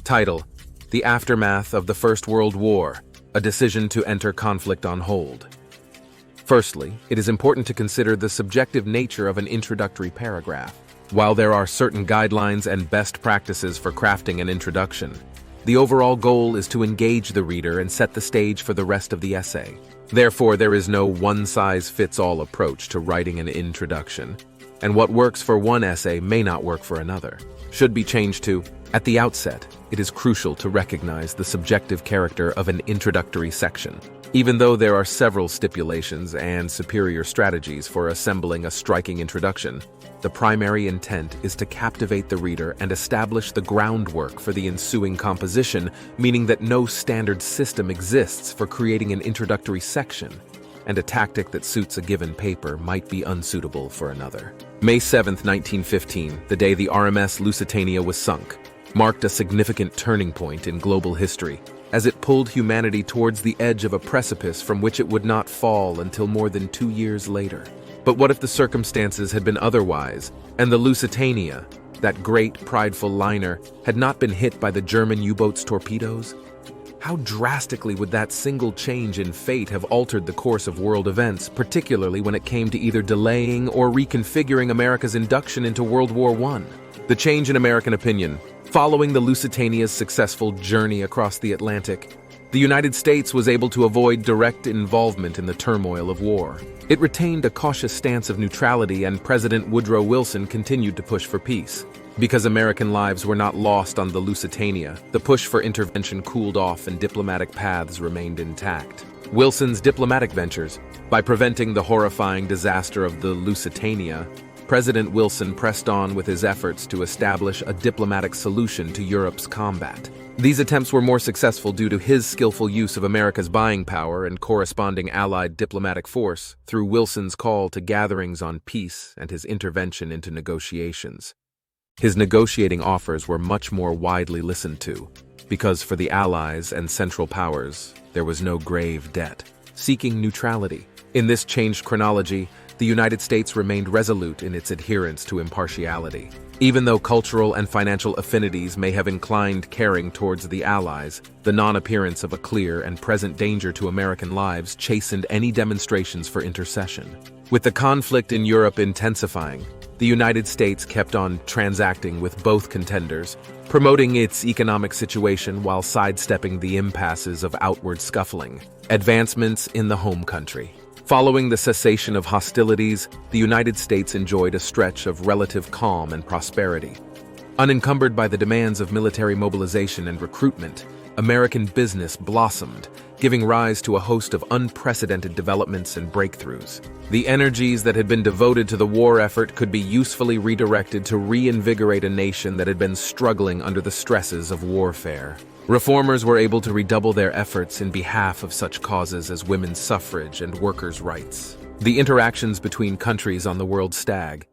Title: The Aftermath of the First World War, a Decision to Enter Conflict on Hold. Firstly, it is important to consider the subjective nature of an introductory paragraph. While there are certain guidelines and best practices for crafting an introduction, the overall goal is to engage the reader and set the stage for the rest of the essay. Therefore, there is no one-size-fits-all approach to writing an introduction, and what works for one essay may not work for another. Should be changed to, at the outset, it is crucial to recognize the subjective character of an introductory section. Even though there are several stipulations and superior strategies for assembling a striking introduction, the primary intent is to captivate the reader and establish the groundwork for the ensuing composition, meaning that no standard system exists for creating an introductory section, and a tactic that suits a given paper might be unsuitable for another. May 7, 1915, the day the RMS Lusitania was sunk, marked a significant turning point in global history, as it pulled humanity towards the edge of a precipice from which it would not fall until more than 2 years later. But what if the circumstances had been otherwise, and the Lusitania, that great, prideful liner, had not been hit by the German U-boat's torpedoes? How drastically would that single change in fate have altered the course of world events, particularly when it came to either delaying or reconfiguring America's induction into World War I? The change in American opinion. Following the Lusitania's successful journey across the Atlantic, the United States was able to avoid direct involvement in the turmoil of war. It retained a cautious stance of neutrality, and President Woodrow Wilson continued to push for peace. Because American lives were not lost on the Lusitania, the push for intervention cooled off and diplomatic paths remained intact. Wilson's diplomatic ventures. By preventing the horrifying disaster of the Lusitania, President Wilson pressed on with his efforts to establish a diplomatic solution to Europe's combat. These attempts were more successful due to his skillful use of America's buying power and corresponding Allied diplomatic force through Wilson's call to gatherings on peace and his intervention into negotiations. His negotiating offers were much more widely listened to, because for the Allies and Central Powers, there was no grave debt. Seeking neutrality. In this changed chronology, the United States remained resolute in its adherence to impartiality. Even though cultural and financial affinities may have inclined caring towards the Allies, the non-appearance of a clear and present danger to American lives chastened any demonstrations for intercession. With the conflict in Europe intensifying, the United States kept on transacting with both contenders, promoting its economic situation while sidestepping the impasses of outward scuffling. Advancements in the home country. Following the cessation of hostilities, the United States enjoyed a stretch of relative calm and prosperity. Unencumbered by the demands of military mobilization and recruitment, American business blossomed, giving rise to a host of unprecedented developments and breakthroughs. The energies that had been devoted to the war effort could be usefully redirected to reinvigorate a nation that had been struggling under the stresses of warfare. Reformers were able to redouble their efforts in behalf of such causes as women's suffrage and workers' rights. The interactions between countries on the world stage